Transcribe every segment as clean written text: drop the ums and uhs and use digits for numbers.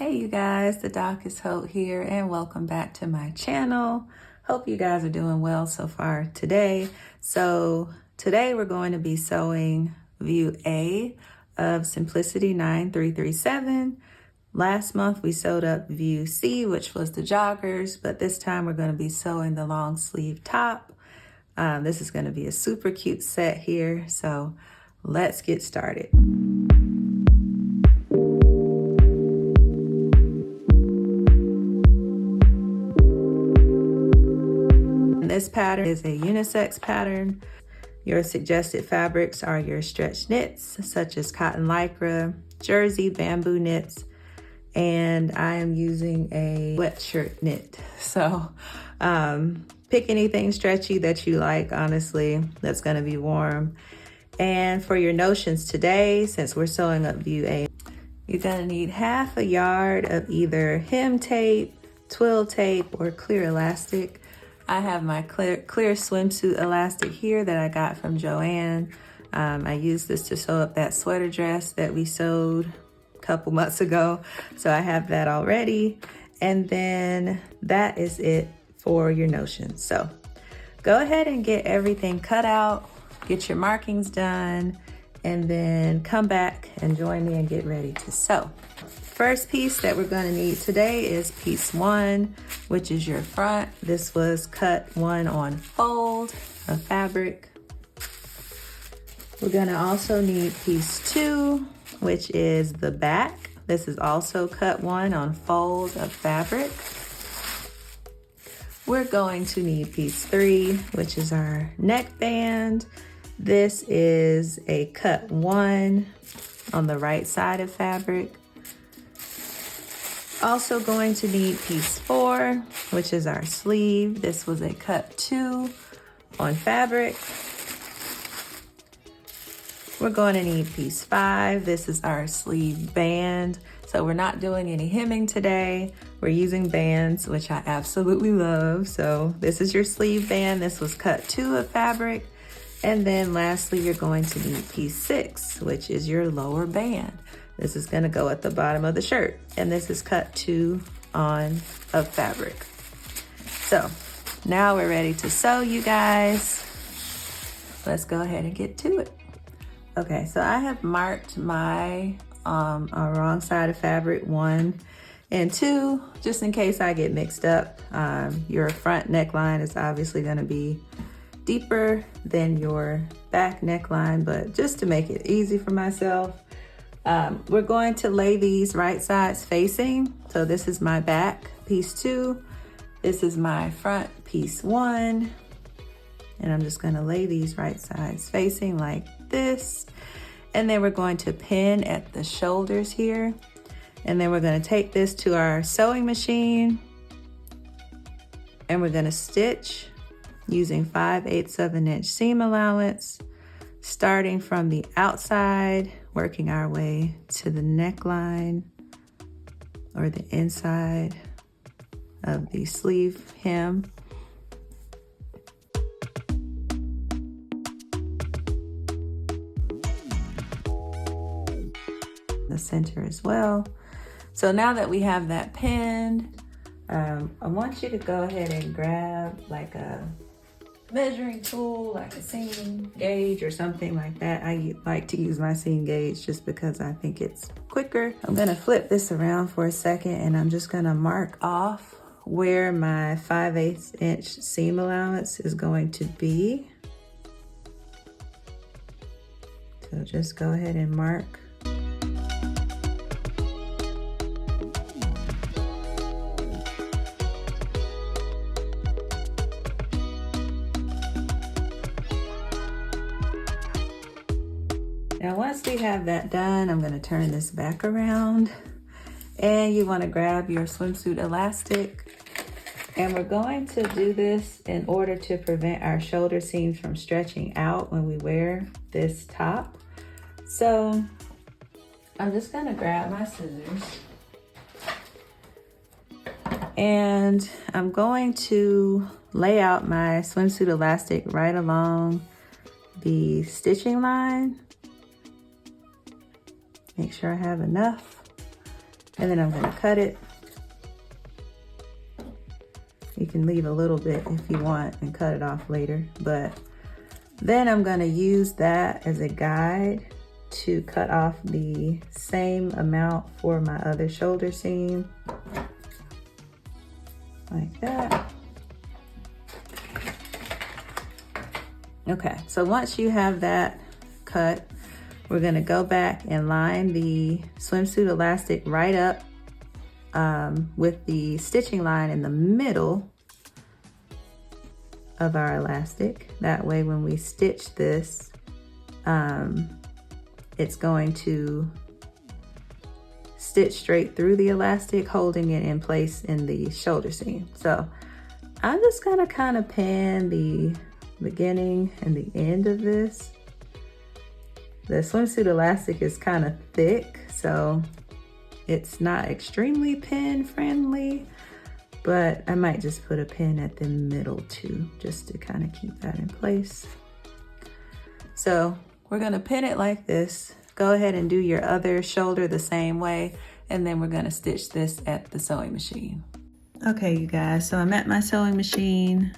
Hey you guys, the Doc is Hope here and welcome back to my channel. Hope you guys are doing well so far today. So today we're going to be sewing view A of Simplicity 9337. Last month we sewed up view C, which was the joggers, but this time we're going to be sewing the long sleeve top. This is going to be a super cute set here, so let's get started. This pattern is a unisex pattern. Your suggested fabrics are your stretch knits, such as cotton lycra, jersey, bamboo knits, and I am using a sweatshirt knit. So pick anything stretchy that you like, honestly, that's gonna be warm. And for your notions today, since we're sewing up view A, you're gonna need half a yard of either hem tape, twill tape, or clear elastic. I have my clear swimsuit elastic here that I got from Joann. I used this to sew up that sweater dress that we sewed a couple months ago. So I have that already. And then that is it for your notions. So go ahead and get everything cut out, get your markings done, and then come back and join me and get ready to sew. First piece that we're going to need today is piece 1, which is your front. This was cut 1 on fold of fabric. We're going to also need piece 2, which is the back. This is also cut 1 on fold of fabric. We're going to need piece 3, which is our neckband. This is a cut 1 on the right side of fabric. Also going to need piece 4, which is our sleeve. This was a cut 2 on fabric. We're going to need piece 5. This is our sleeve band. So we're not doing any hemming today. We're using bands, which I absolutely love. So this is your sleeve band. This was cut 2 of fabric. And then lastly, you're going to need piece 6, which is your lower band. This is gonna go at the bottom of the shirt. And this is cut 2 on of fabric. So now we're ready to sew, you guys. Let's go ahead and get to it. Okay, so I have marked my wrong side of fabric 1 and 2, just in case I get mixed up. Your front neckline is obviously gonna be deeper than your back neckline, but just to make it easy for myself, we're going to lay these right sides facing. So this is my back, piece 2. This is my front, piece 1. And I'm just gonna lay these right sides facing like this. And then we're going to pin at the shoulders here. And then we're gonna take this to our sewing machine. And we're gonna stitch using 5/8 of an inch seam allowance, starting from the outside, working our way to the neckline or the inside of the sleeve hem. The center as well. So now that we have that pinned, I want you to go ahead and grab like a measuring tool, like a seam gauge or something like that. I like to use my seam gauge just because I think it's quicker. I'm gonna flip this around for a second and I'm just gonna mark off where my 5/8 inch seam allowance is going to be. So just go ahead and mark. Now, once we have that done, I'm gonna turn this back around and you wanna grab your swimsuit elastic. And we're going to do this in order to prevent our shoulder seams from stretching out when we wear this top. So I'm just gonna grab my scissors and I'm going to lay out my swimsuit elastic right along the stitching line. Make sure I have enough. And then I'm gonna cut it. You can leave a little bit if you want and cut it off later, but then I'm gonna use that as a guide to cut off the same amount for my other shoulder seam, like that. Okay, so once you have that cut, we're gonna go back and line the swimsuit elastic right up with the stitching line in the middle of our elastic. That way when we stitch this, it's going to stitch straight through the elastic, holding it in place in the shoulder seam. So I'm just gonna kind of pin the beginning and the end of this. The swimsuit elastic is kind of thick, so it's not extremely pin friendly, but I might just put a pin at the middle too, just to kind of keep that in place. So we're gonna pin it like this. Go ahead and do your other shoulder the same way, and then we're gonna stitch this at the sewing machine. Okay, you guys, so I'm at my sewing machine.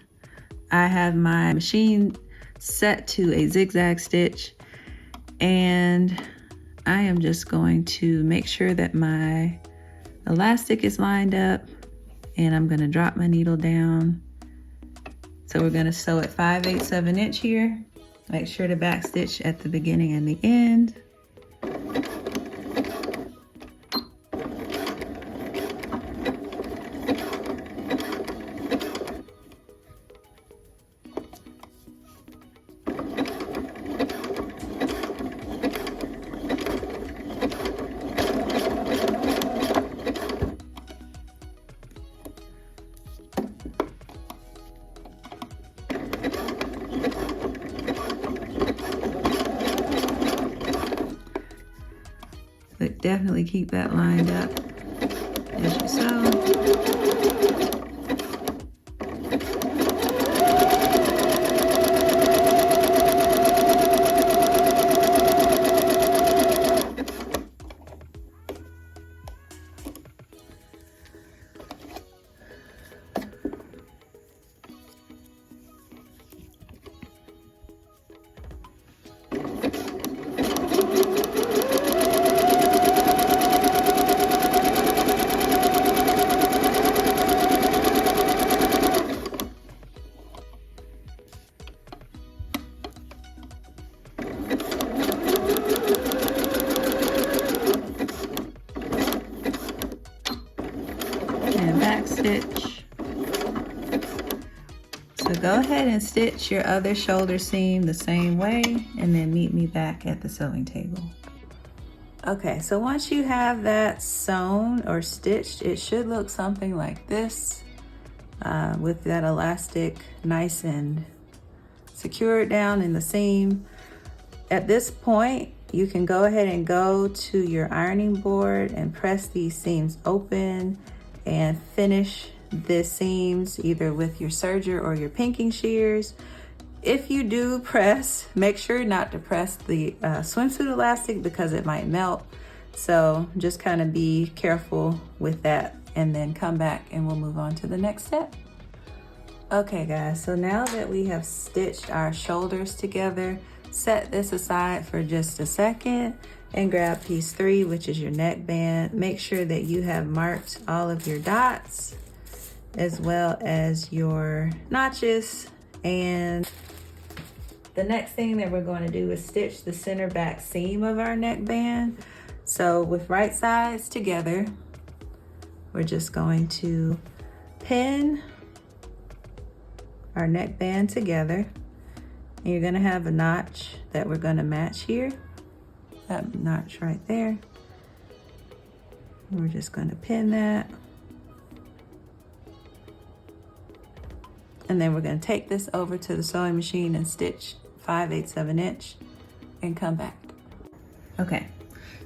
I have my machine set to a zigzag stitch, and I am just going to make sure that my elastic is lined up, and I'm gonna drop my needle down. So we're gonna sew at 5/8 inch here. Make sure to back stitch at the beginning and the end. But definitely keep that lined up as you sew. And back stitch. So go ahead and stitch your other shoulder seam the same way, and then meet me back at the sewing table. Okay, so once you have that sewn or stitched, it should look something like this, with that elastic nice and secured down in the seam. At this point, you can go ahead and go to your ironing board and press these seams open and finish the seams either with your serger or your pinking shears. If you do press, make sure not to press the swimsuit elastic because it might melt. So just kind of be careful with that, and then come back and we'll move on to the next step. Okay guys, so now that we have stitched our shoulders together, set this aside for just a second and grab piece 3, which is your neckband. Make sure that you have marked all of your dots as well as your notches. And the next thing that we're going to do is stitch the center back seam of our neckband. So with right sides together, we're just going to pin our neckband together. And you're gonna have a notch that we're gonna match here. That notch right there. We're just gonna pin that. And then we're gonna take this over to the sewing machine and stitch 5/8 inch and come back. Okay,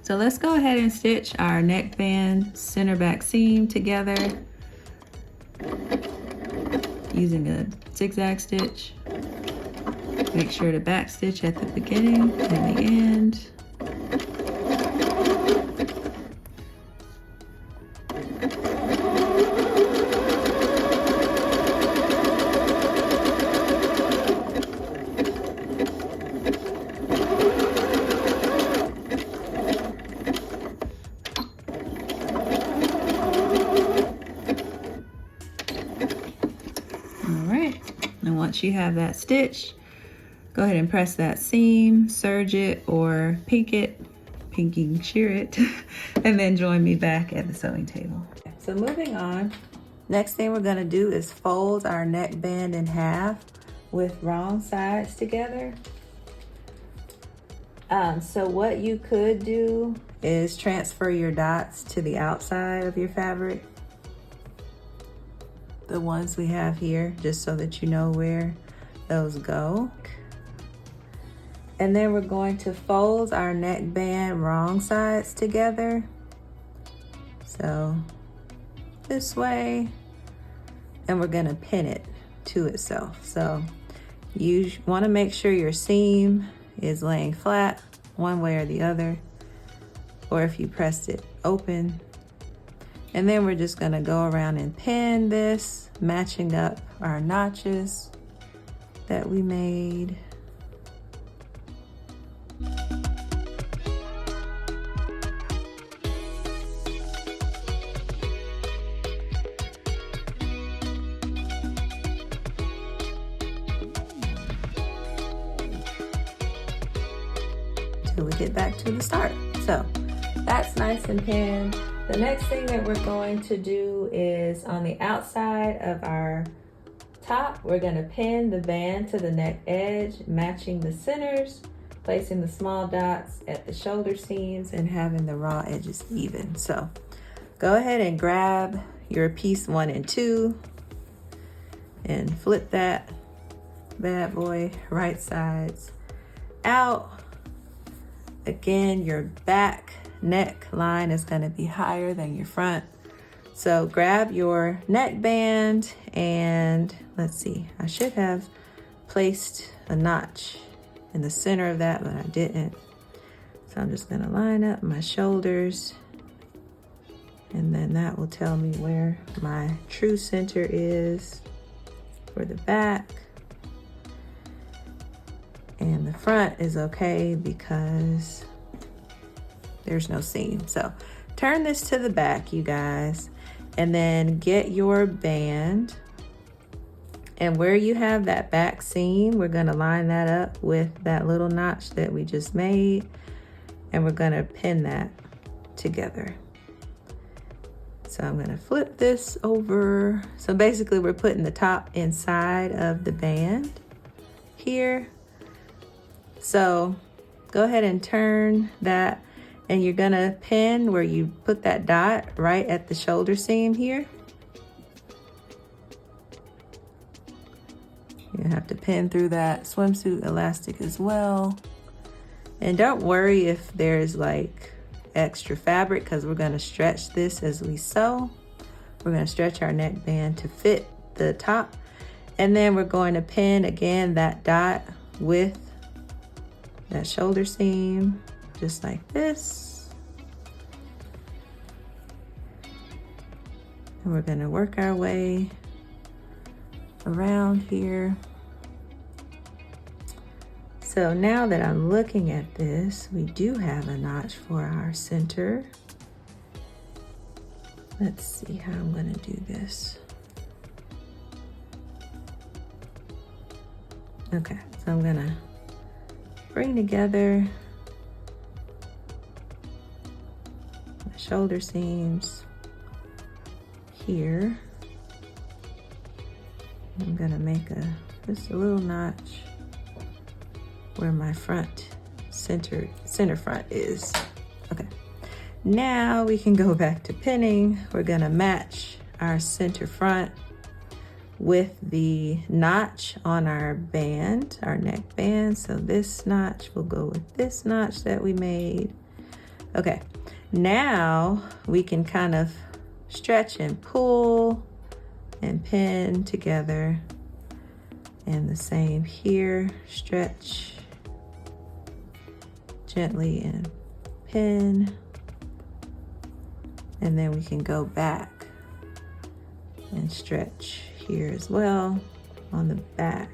so let's go ahead and stitch our neckband center back seam together using a zigzag stitch. Make sure to back stitch at the beginning and the end. once you have that stitch, go ahead and press that seam, serge it or pinking shear it, and then join me back at the sewing table. So moving on, next thing we're gonna do is fold our neckband in half with wrong sides together. So what you could do is transfer your dots to the outside of your fabric, the ones we have here, just so that you know where those go. And then we're going to fold our neckband wrong sides together. So this way, and we're gonna pin it to itself. So you wanna make sure your seam is laying flat one way or the other, or if you pressed it open. And then we're just gonna go around and pin this, matching up our notches that we made. Till we get back to the start. So that's nice and pinned. The next thing that we're going to do is on the outside of our top, we're gonna pin the band to the neck edge, matching the centers, placing the small dots at the shoulder seams, and having the raw edges even. So go ahead and grab your piece 1 and 2 and flip that bad boy right sides out. Again, your back neck line is going to be higher than your front. So grab your neckband and let's see, I should have placed a notch in the center of that, but I didn't. So I'm just going to line up my shoulders, and then that will tell me where my true center is for the back. And the front is okay because there's no seam. So turn this to the back, you guys, and then get your band. And where you have that back seam, we're gonna line that up with that little notch that we just made, and we're gonna pin that together. So I'm gonna flip this over. So basically we're putting the top inside of the band here. So go ahead and turn that, and you're gonna pin where you put that dot right at the shoulder seam here. You have to pin through that swimsuit elastic as well. And don't worry if there's like extra fabric, because we're gonna stretch this as we sew. We're gonna stretch our neckband to fit the top. And then we're going to pin again that dot with that shoulder seam, just like this. And we're gonna work our way around here. So now that I'm looking at this, we do have a notch for our center. Let's see how I'm gonna do this. Okay, so I'm gonna bring together my shoulder seams here. I'm gonna make just a little notch where my front center front is. Okay, now we can go back to pinning. We're gonna match our center front with the notch on our band, our neck band. So this notch will go with this notch that we made. Okay, now we can kind of stretch and pull and pin together. And the same here, stretch gently and pin. And then we can go back and stretch here as well on the back.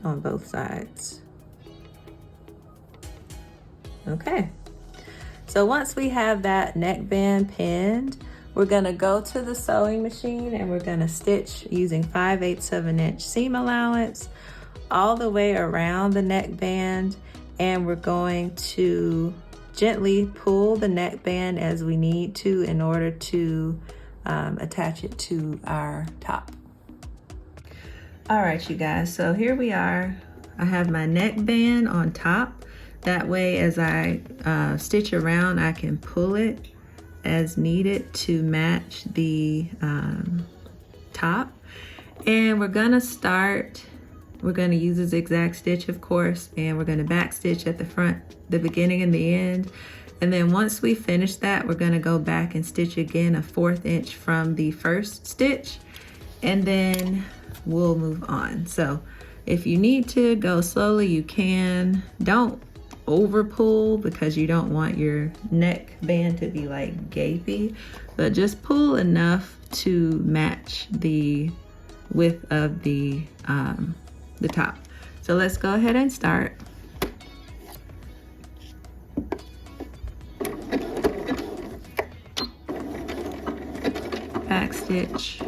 On both sides. Okay, So once we have that neckband pinned, we're gonna go to the sewing machine and we're gonna stitch using 5/8 of an inch seam allowance all the way around the neckband, and we're going to gently pull the neckband as we need to in order to attach it to our top. All right, you guys, so here we are. I have my neckband on top. That way, as I stitch around, I can pull it as needed to match the top. And we're gonna use a zigzag stitch, of course, and we're gonna back stitch at the front, the beginning and the end. And then once we finish that, we're gonna go back and stitch again a 1/4 inch from the first stitch, and then we'll move on. So if you need to go slowly, you can. Don't over pull because you don't want your neck band to be like gapey, but just pull enough to match the width of the top. So let's go ahead and start. Back stitch.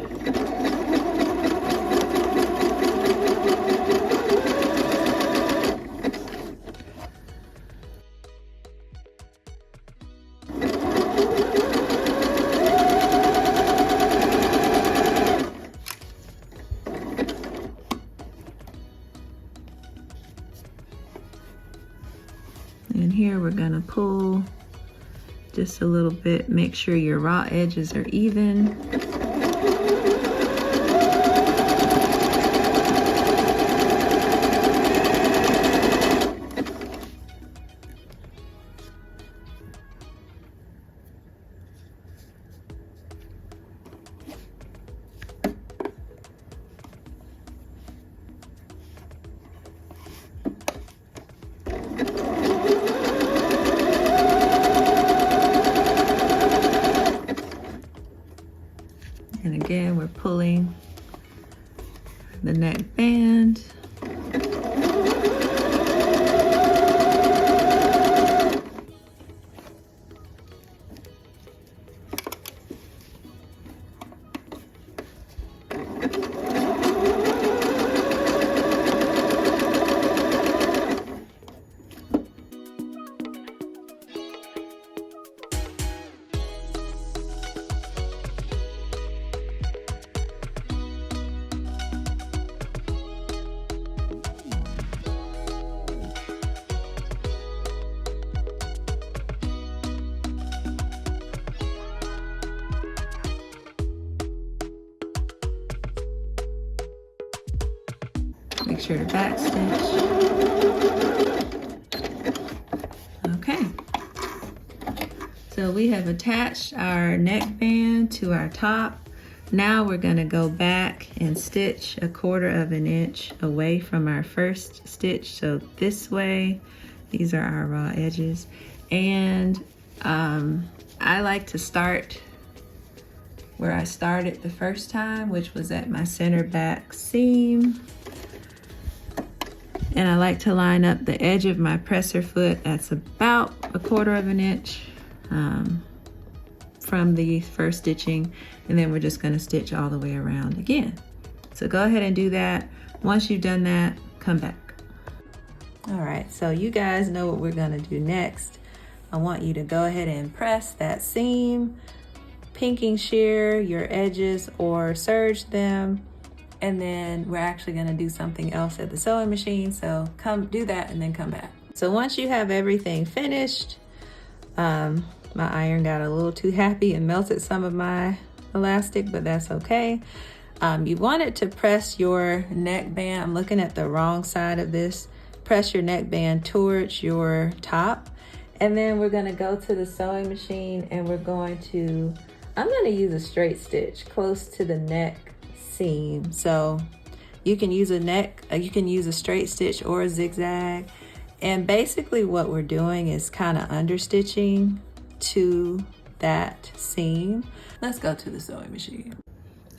And here we're gonna pull just a little bit. Make sure your raw edges are even. And again, we're pulling the neck band. Make sure to back stitch. Okay. So we have attached our neckband to our top. Now we're gonna go back and stitch 1/4 of an inch away from our first stitch. So this way, these are our raw edges. And I like to start where I started the first time, which was at my center back seam. And I like to line up the edge of my presser foot. That's about 1/4 of an inch from the first stitching. And then we're just gonna stitch all the way around again. So go ahead and do that. Once you've done that, come back. All right, so you guys know what we're gonna do next. I want you to go ahead and press that seam, pinking shear your edges or serge them. And then we're actually gonna do something else at the sewing machine. So come do that and then come back. So once you have everything finished, my iron got a little too happy and melted some of my elastic, but that's okay. You want it to press your neckband. I'm looking at the wrong side of this. Press your neckband towards your top. And then we're gonna go to the sewing machine and I'm gonna use a straight stitch close to the neck seam. So you can use a straight stitch or a zigzag. And basically what we're doing is kind of understitching to that seam. Let's go to the sewing machine.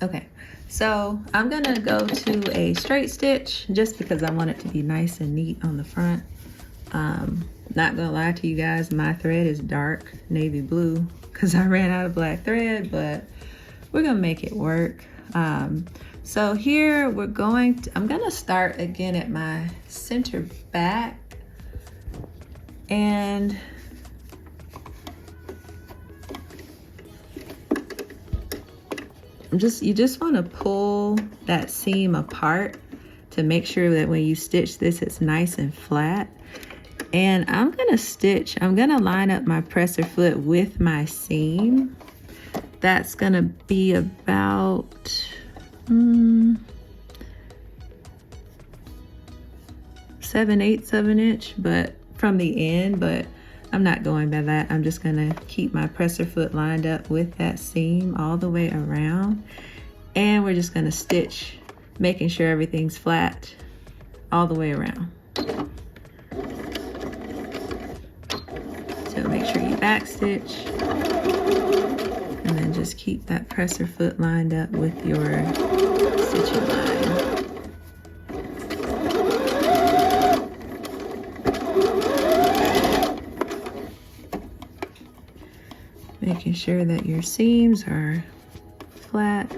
Okay, so I'm gonna go to a straight stitch just because I want it to be nice and neat on the front. Not gonna lie to you guys, my thread is dark navy blue because I ran out of black thread, but we're gonna make it work. So here I'm gonna start again at my center back, and you just want to pull that seam apart to make sure that when you stitch this, it's nice and flat. And I'm gonna line up my presser foot with my seam. That's gonna be about 7/8 of an inch, but from the end, but I'm not going by that. I'm just gonna keep my presser foot lined up with that seam all the way around. And we're just gonna stitch, making sure everything's flat all the way around. So make sure you back stitch, and then just keep that presser foot lined up with your stitching line. Making sure that your seams are flat.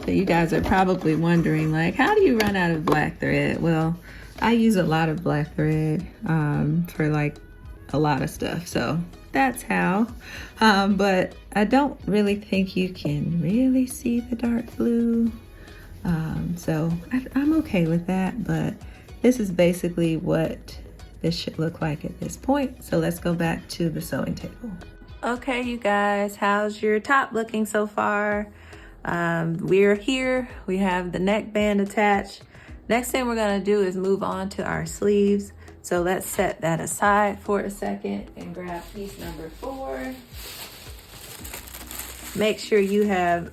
So you guys are probably wondering, like, how do you run out of black thread? Well, I use a lot of black thread for like a lot of stuff, so that's how. But I don't really think you can really see the dark blue, so I'm okay with that. But this is basically what this should look like at this point. So let's go back to the sewing table. Okay, you guys, how's your top looking so far? We're here, we have the neckband attached. Next thing we're gonna do is move on to our sleeves. So let's set that aside for a second and grab piece number 4. Make sure you have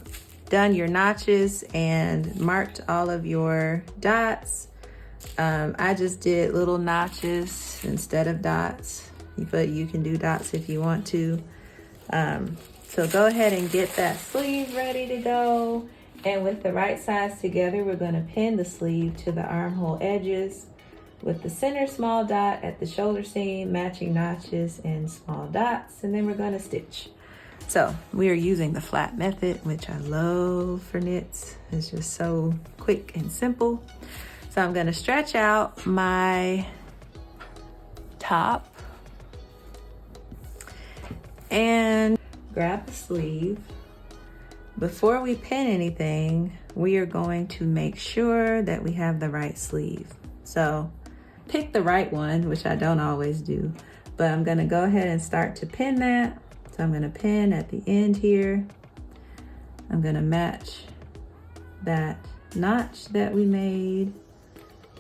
done your notches and marked all of your dots. I just did little notches instead of dots, but you can do dots if you want to. So go ahead and get that sleeve ready to go. And with the right sides together, we're gonna pin the sleeve to the armhole edges with the center small dot at the shoulder seam, matching notches and small dots, and then we're gonna stitch. So we are using the flat method, which I love for knits. It's just so quick and simple. So I'm gonna stretch out my top and grab the sleeve. Before we pin anything, we are going to make sure that we have the right sleeve. So pick the right one, which I don't always do, but I'm gonna go ahead and start to pin that. So I'm gonna pin at the end here. I'm gonna match that notch that we made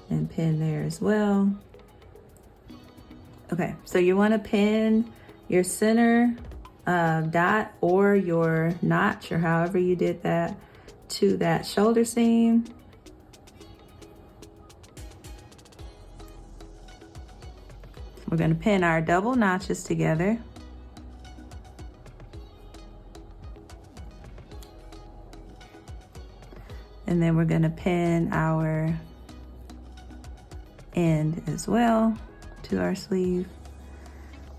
and pin there as well. Okay, so you wanna pin your center dot or your notch, or however you did that, to that shoulder seam. We're going to pin our double notches together. And then we're going to pin our end as well to our sleeve.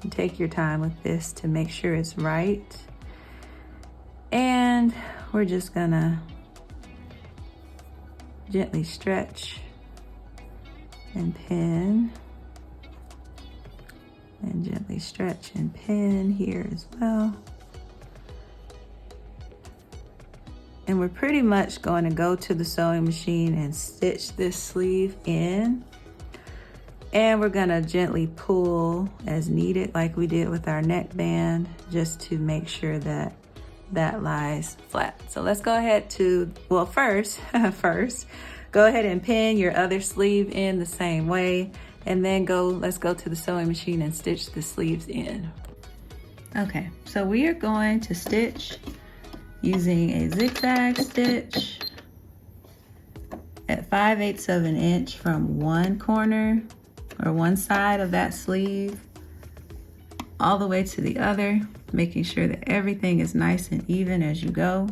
And take your time with this to make sure it's right. And we're just gonna gently stretch and pin, and gently stretch and pin here as well. And we're pretty much going to go to the sewing machine and stitch this sleeve in. And we're gonna gently pull as needed like we did with our neckband, just to make sure that that lies flat. So let's go ahead to, well, first, go ahead and pin your other sleeve in the same way, and then let's go to the sewing machine and stitch the sleeves in. Okay, so we are going to stitch using a zigzag stitch at 5/8 of an inch from one corner or one side of that sleeve all the way to the other, making sure that everything is nice and even as you go,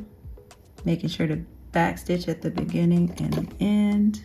making sure to back stitch at the beginning and the end.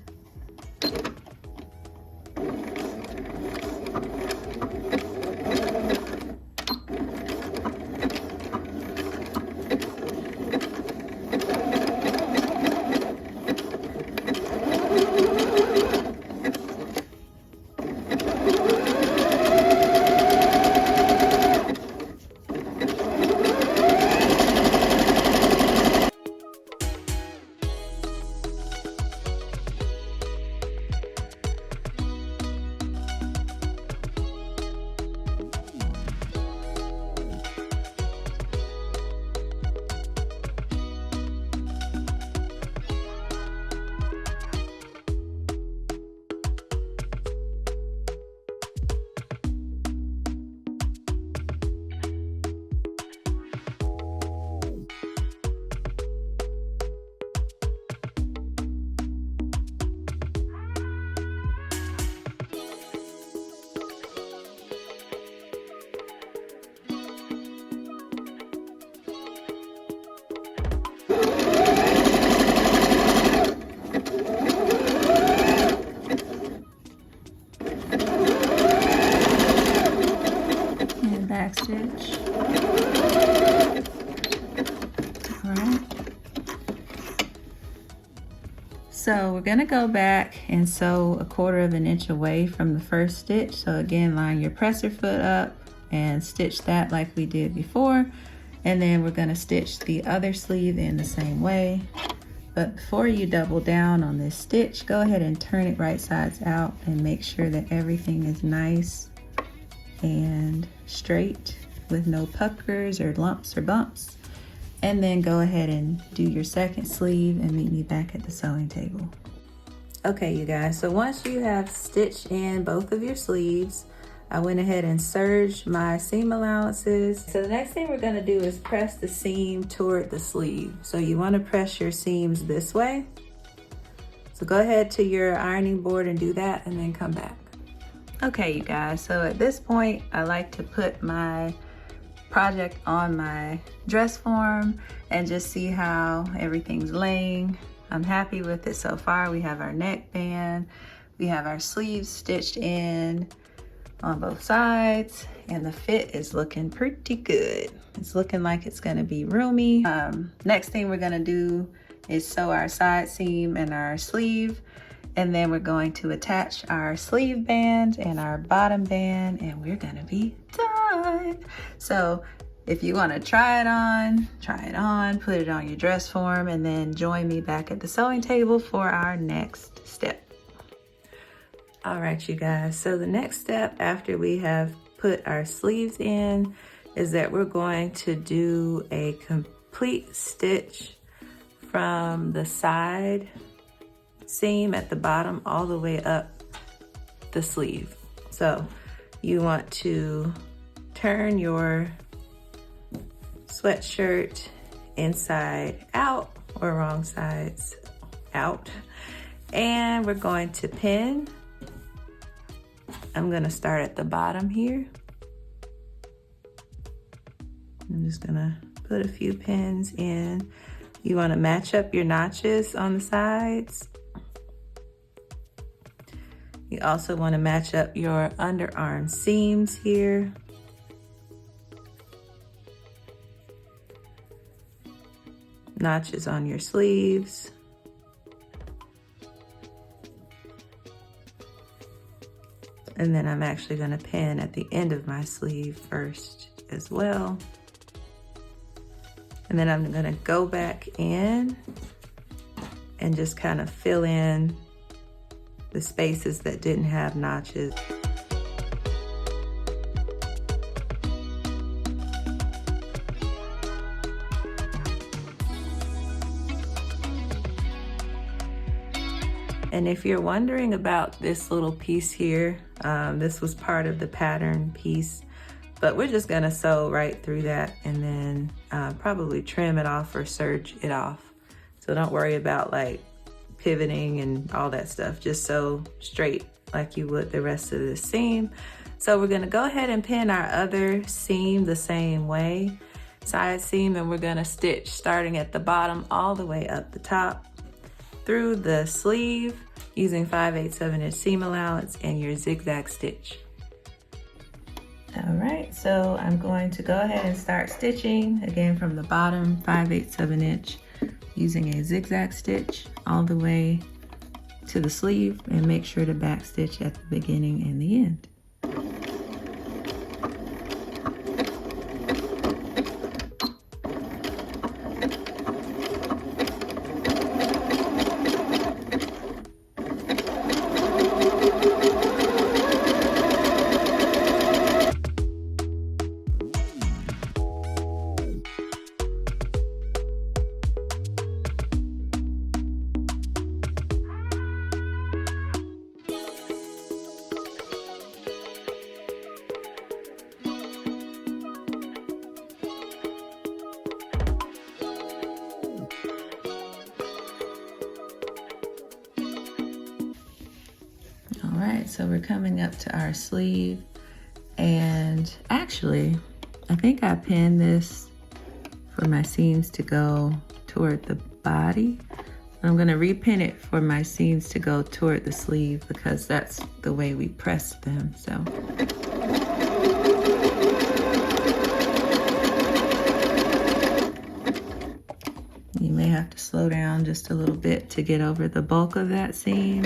Back stitch. All right. So we're gonna go back and sew 1/4 of an inch away from the first stitch. So again, line your presser foot up and stitch that like we did before. And then we're gonna stitch the other sleeve in the same way. But before you double down on this stitch, go ahead and turn it right sides out and make sure that everything is nice and straight with no puckers or lumps or bumps. And then go ahead and do your second sleeve and meet me back at the sewing table. Okay, you guys, so once you have stitched in both of your sleeves, I went ahead and serged my seam allowances. So the next thing we're gonna do is press the seam toward the sleeve. So you wanna press your seams this way. So go ahead to your ironing board and do that, and then come back. Okay, you guys, so at this point, I like to put my project on my dress form and just see how everything's laying. I'm happy with it so far. We have our neckband, we have our sleeves stitched in on both sides, and the fit is looking pretty good. It's looking like it's gonna be roomy. Next thing we're gonna do is sew our side seam and our sleeve. And then we're going to attach our sleeve band and our bottom band, and we're gonna be done. So if you wanna try it on, put it on your dress form, and then join me back at the sewing table for our next step. All right, you guys, so the next step after we have put our sleeves in is that we're going to do a complete stitch from the side seam at the bottom all the way up the sleeve. So you want to turn your sweatshirt inside out or wrong sides out, and we're going to pin. I'm gonna start at the bottom here. I'm just gonna put a few pins in. You wanna match up your notches on the sides. You also want to match up your underarm seams here. Notches on your sleeves. And then I'm actually going to pin at the end of my sleeve first as well. And then I'm gonna go back in and just kind of fill in the spaces that didn't have notches. And if you're wondering about this little piece here, this was part of the pattern piece, but we're just gonna sew right through that and then probably trim it off or serge it off. So don't worry about like pivoting and all that stuff. Just sew straight like you would the rest of the seam. So we're gonna go ahead and pin our other seam the same way, side seam, and we're gonna stitch starting at the bottom all the way up the top through the sleeve using 5/8 inch seam allowance and your zigzag stitch. All right, so I'm going to go ahead and start stitching again from the bottom, 5/8 inch, using a zigzag stitch all the way to the sleeve, and make sure to back stitch at the beginning and the end. All right, so we're coming up to our sleeve, and actually, I think I pinned this for my seams to go toward the body. I'm gonna repin it for my seams to go toward the sleeve because that's the way we press them, so. You may have to slow down just a little bit to get over the bulk of that seam.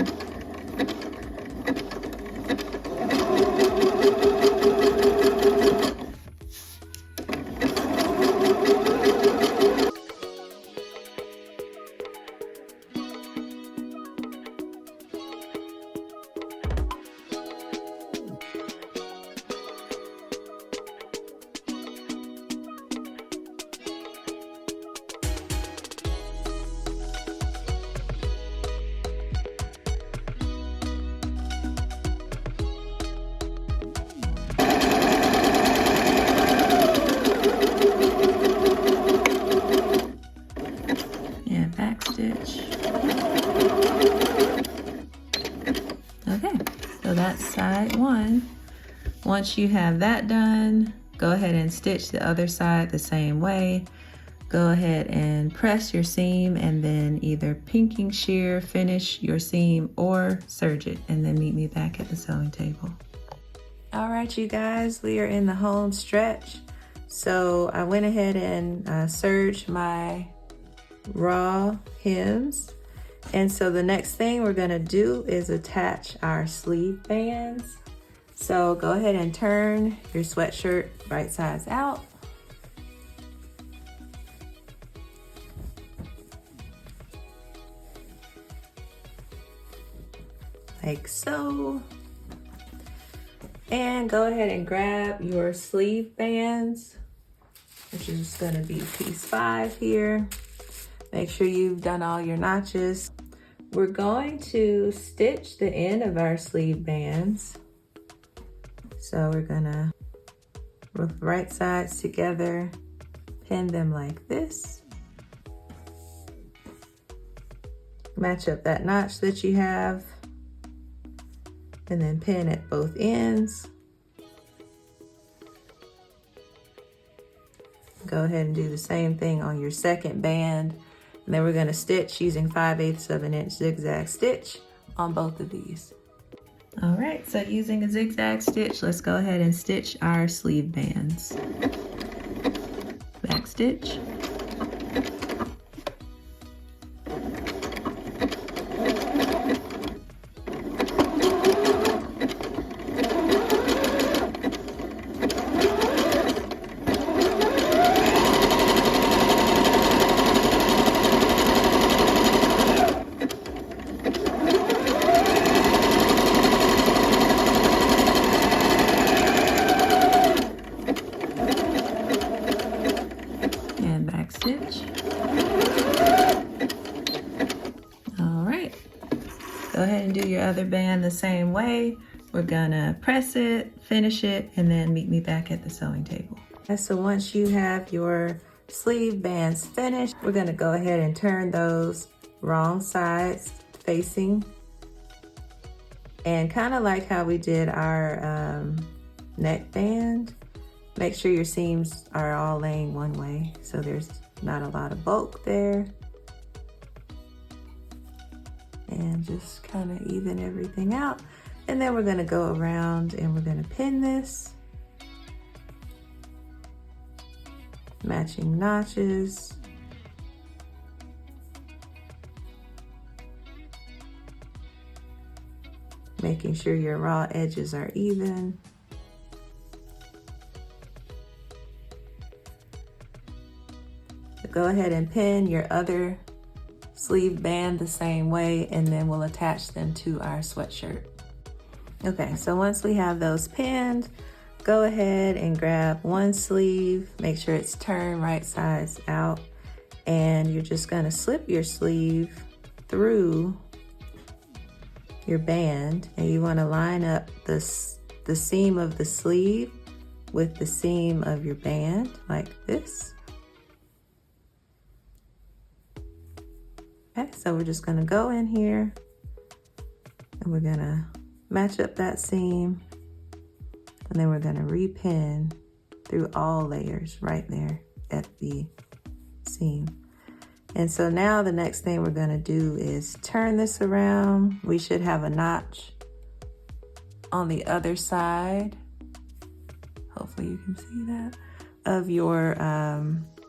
Okay, so that's side one. Once you have that done, go ahead and stitch the other side the same way. Go ahead and press your seam and then either pinking shear, finish your seam, or serge it, and then meet me back at the sewing table. All right, you guys, we are in the home stretch. So I went ahead and serged my raw hems. And so the next thing we're gonna do is attach our sleeve bands. So go ahead and turn your sweatshirt right sides out. Like so. And go ahead and grab your sleeve bands, which is gonna be piece 5 here. Make sure you've done all your notches. We're going to stitch the end of our sleeve bands. So we're gonna, with right sides together, pin them like this. Match up that notch that you have, and then pin at both ends. Go ahead and do the same thing on your second band. And then we're gonna stitch using 5/8 inch zigzag stitch on both of these. All right, so using a zigzag stitch, let's go ahead and stitch our sleeve bands. Back stitch. Go ahead and do your other band the same way. We're gonna press it, finish it, and then meet me back at the sewing table. And so once you have your sleeve bands finished, we're gonna go ahead and turn those wrong sides facing. And kind of like how we did our neck band, make sure your seams are all laying one way so there's not a lot of bulk there. And just kind of even everything out. And then we're gonna go around and we're gonna pin this. Matching notches. Making sure your raw edges are even. So go ahead and pin your other sleeve band the same way, and then we'll attach them to our sweatshirt. Okay, so once we have those pinned, go ahead and grab one sleeve, make sure it's turned right sides out, and you're just gonna slip your sleeve through your band, and you wanna line up the seam of the sleeve with the seam of your band, like this. Okay, so we're just gonna go in here and we're gonna match up that seam, and then we're gonna repin through all layers right there at the seam. And so now the next thing we're gonna do is turn this around. We should have a notch on the other side. Hopefully you can see that, of your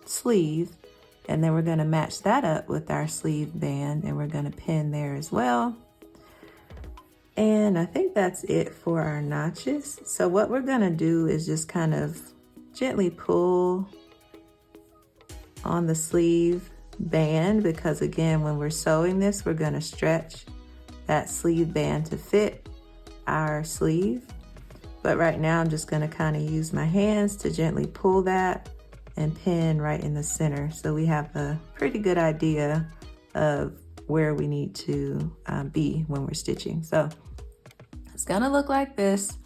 sleeve. And then we're gonna match that up with our sleeve band, and we're gonna pin there as well. And I think that's it for our notches. So what we're gonna do is just kind of gently pull on the sleeve band, because again, when we're sewing this, we're gonna stretch that sleeve band to fit our sleeve. But right now I'm just gonna kind of use my hands to gently pull that and pin right in the center, so we have a pretty good idea of where we need to be when we're stitching. So it's gonna look like this.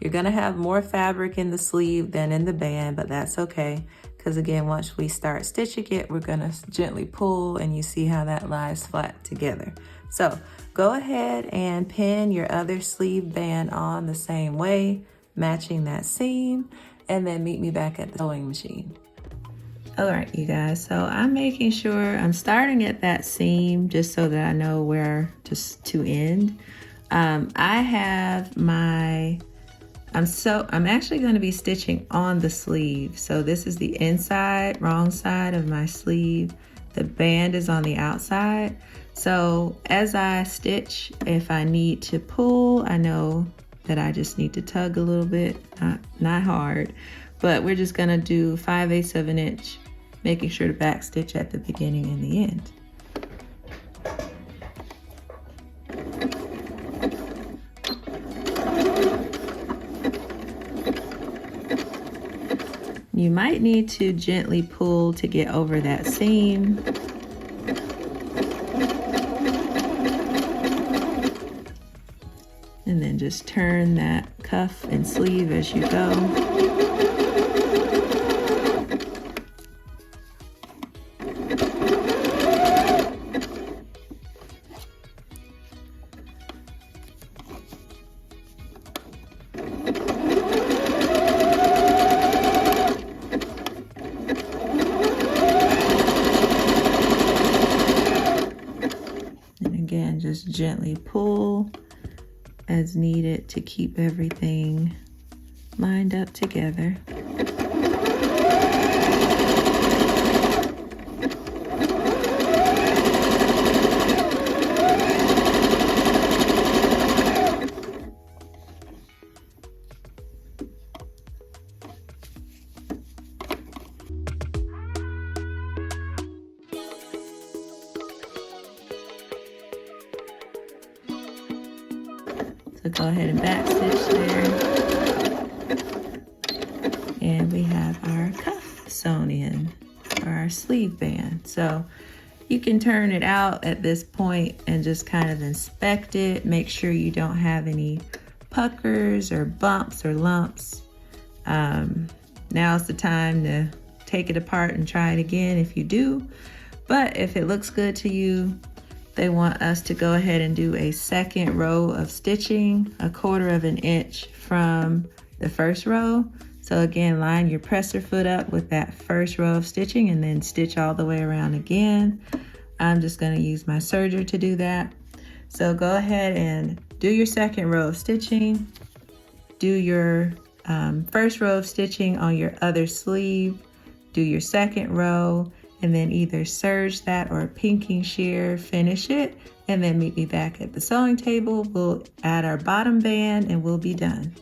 You're gonna have more fabric in the sleeve than in the band, but that's okay, because again, once we start stitching it, we're gonna gently pull, and you see how that lies flat together. So go ahead and pin your other sleeve band on the same way, matching that seam, and then meet me back at the sewing machine. All right, you guys, so I'm making sure I'm starting at that seam just so that I know where to end. I have my, I'm actually going to be stitching on the sleeve. So this is the inside, wrong side of my sleeve. The band is on the outside. So as I stitch, if I need to pull, I know that I just need to tug a little bit, not hard, but we're just gonna do 5/8 of an inch, making sure to back stitch at the beginning and the end. You might need to gently pull to get over that seam. And then just turn that cuff and sleeve as you go. Just gently pull as needed to keep everything lined up together. So go ahead and back stitch there. And we have our cuff sewn in, or our sleeve band. So You can turn it out at this point and just kind of inspect it. Make sure you don't have any puckers or bumps or lumps. Now's the time to take it apart and try it again if you do. But if it looks good to you, they want us to go ahead and do a second row of stitching, 1/4 of an inch from the first row. So again, line your presser foot up with that first row of stitching and then stitch all the way around again. I'm just going to use my serger to do that. So go ahead and do your second row of stitching. Do your first row of stitching on your other sleeve. Do your second row and then either serge that or pinking shear, finish it, and then meet me back at the sewing table. We'll add our bottom band and we'll be done.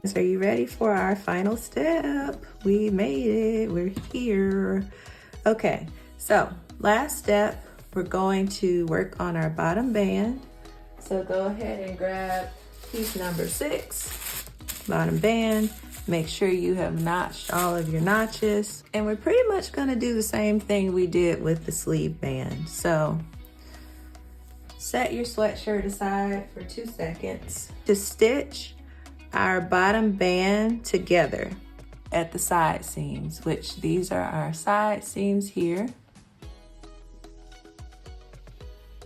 So are you ready for our final step? We made it, we're here. Okay, so last step, we're going to work on our bottom band. So go ahead and grab piece number 6, bottom band. Make sure you have notched all of your notches. And we're pretty much gonna do the same thing we did with the sleeve band. So set your sweatshirt aside for 2 seconds to stitch our bottom band together at the side seams, which these are our side seams here.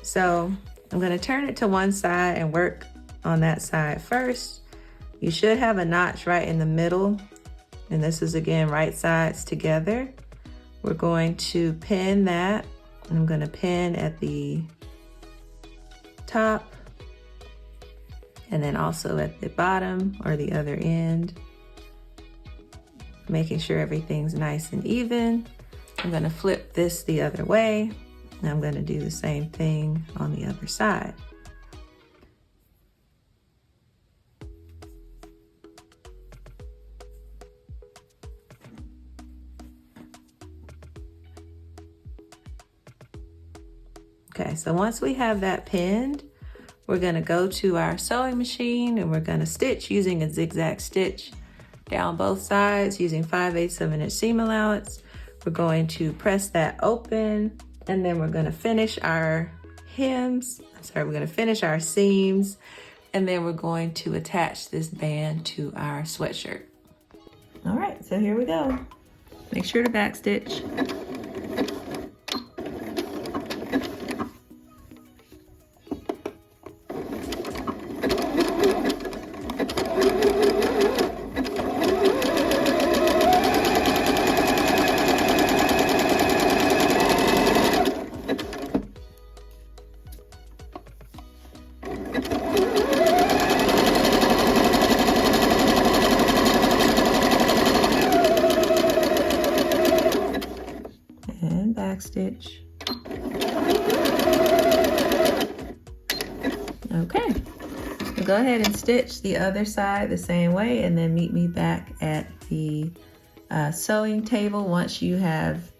So I'm gonna turn it to one side and work on that side first. You should have a notch right in the middle. And this is again, right sides together. We're going to pin that. I'm gonna pin at the top and then also at the bottom or the other end, making sure everything's nice and even. I'm gonna flip this the other way. And I'm gonna do the same thing on the other side. Okay, so once we have that pinned, we're gonna go to our sewing machine and we're gonna stitch using a zigzag stitch down both sides using 5/8 of an inch seam allowance. We're going to press that open and then we're gonna finish our hems. We're gonna finish our seams and then we're going to attach this band to our sweatshirt. All right, so here we go. Make sure to back stitch. Stitch. Okay, so go ahead and stitch the other side the same way and then meet me back at the sewing table once you have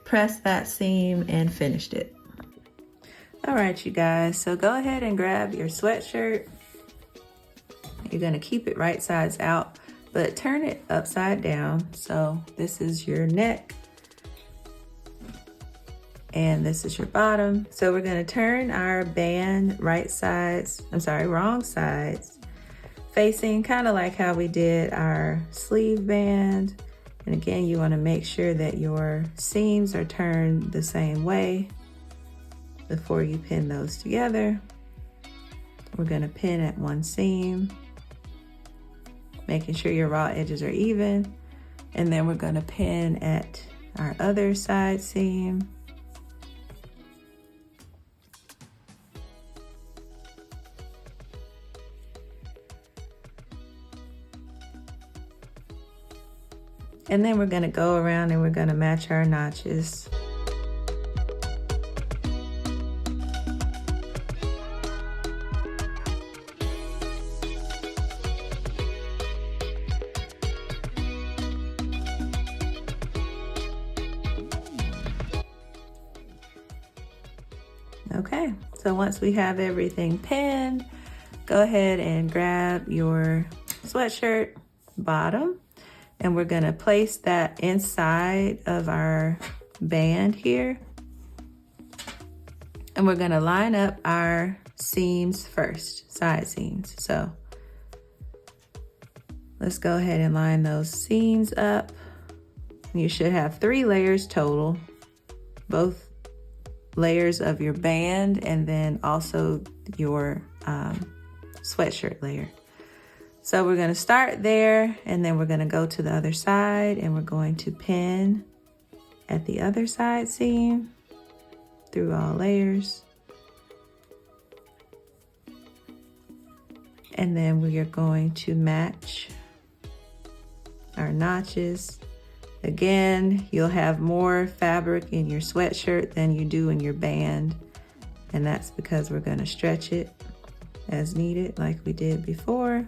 pressed that seam and finished it. All right, you guys, so go ahead and grab your sweatshirt. You're gonna keep it right sides out, but turn it upside down. So this is your neck. And this is your bottom. So we're gonna turn our band wrong sides, facing kind of like how we did our sleeve band. And again, you wanna make sure that your seams are turned the same way before you pin those together. We're gonna pin at one seam, making sure your raw edges are even. And then we're gonna pin at our other side seam. And then we're gonna go around and we're gonna match our notches. Okay, so once we have everything pinned, go ahead and grab your sweatshirt bottom. And we're gonna place that inside of our band here. And we're gonna line up our seams first, side seams. So let's go ahead and line those seams up. You should have 3 layers total, both layers of your band and then also your sweatshirt layer. So we're gonna start there and then we're gonna go to the other side and we're going to pin at the other side seam through all layers. And then we are going to match our notches. Again, you'll have more fabric in your sweatshirt than you do in your band. And that's because we're gonna stretch it as needed like we did before.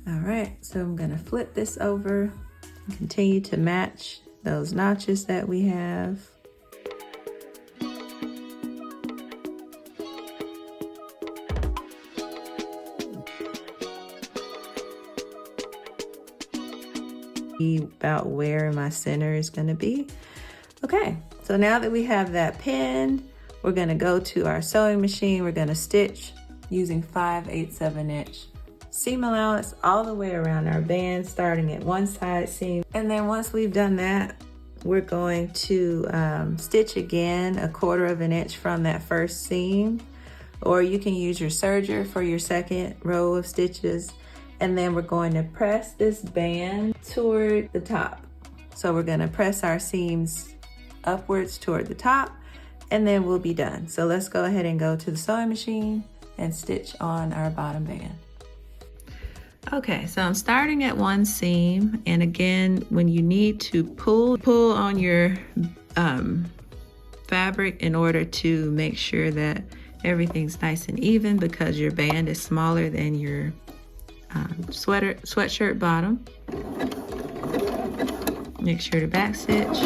All right, so I'm gonna flip this over and continue to match those notches that we have. About where my center is gonna be. Okay, so now that we have that pinned, we're gonna go to our sewing machine. We're gonna stitch using 5/8" inch seam allowance all the way around our band, starting at one side seam. And then once we've done that, we're going to stitch again 1/4 inch from that first seam, or you can use your serger for your second row of stitches. And then we're going to press this band toward the top. So we're gonna press our seams upwards toward the top, and then we'll be done. So let's go ahead and go to the sewing machine and stitch on our bottom band. Okay, so I'm starting at one seam, and again, when you need to pull on your fabric in order to make sure that everything's nice and even, because your band is smaller than your sweatshirt bottom. Make sure to back stitch.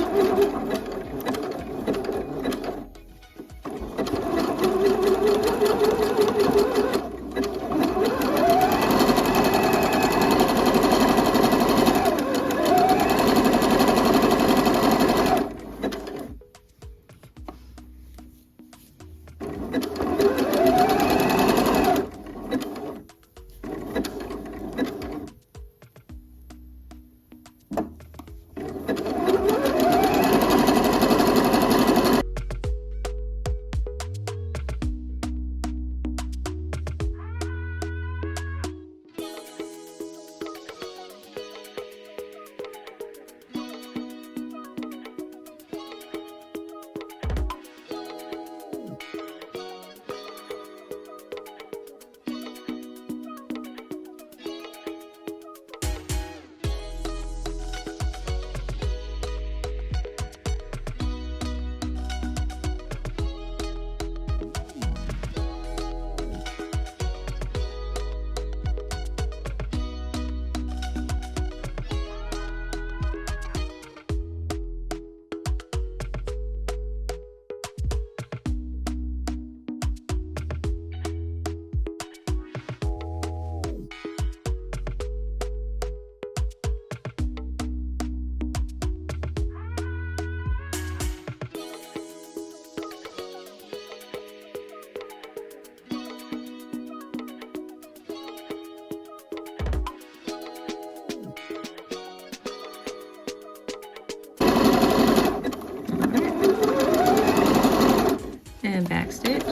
And back stitch.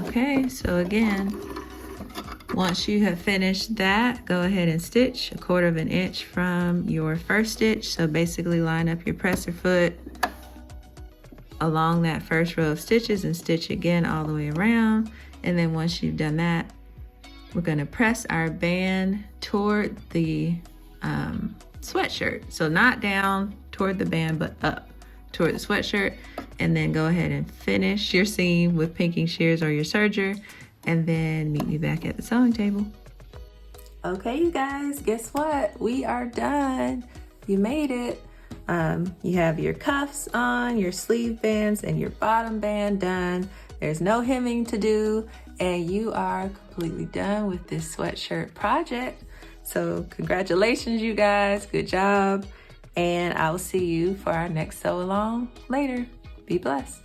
Okay, so again, once you have finished that, go ahead and stitch 1/4 inch from your first stitch. So basically line up your presser foot along that first row of stitches and stitch again all the way around. And then once you've done that, we're gonna press our band toward the sweatshirt. So not down toward the band, but up toward the sweatshirt. And then go ahead and finish your seam with pinking shears or your serger, and then meet me back at the sewing table. Okay, you guys, guess what? We are done. You made it. You have your cuffs on, your sleeve bands, and your bottom band done. There's no hemming to do, and you are completely done with this sweatshirt project. So congratulations, you guys. Good job. And I will see you for our next sew along later. Be blessed.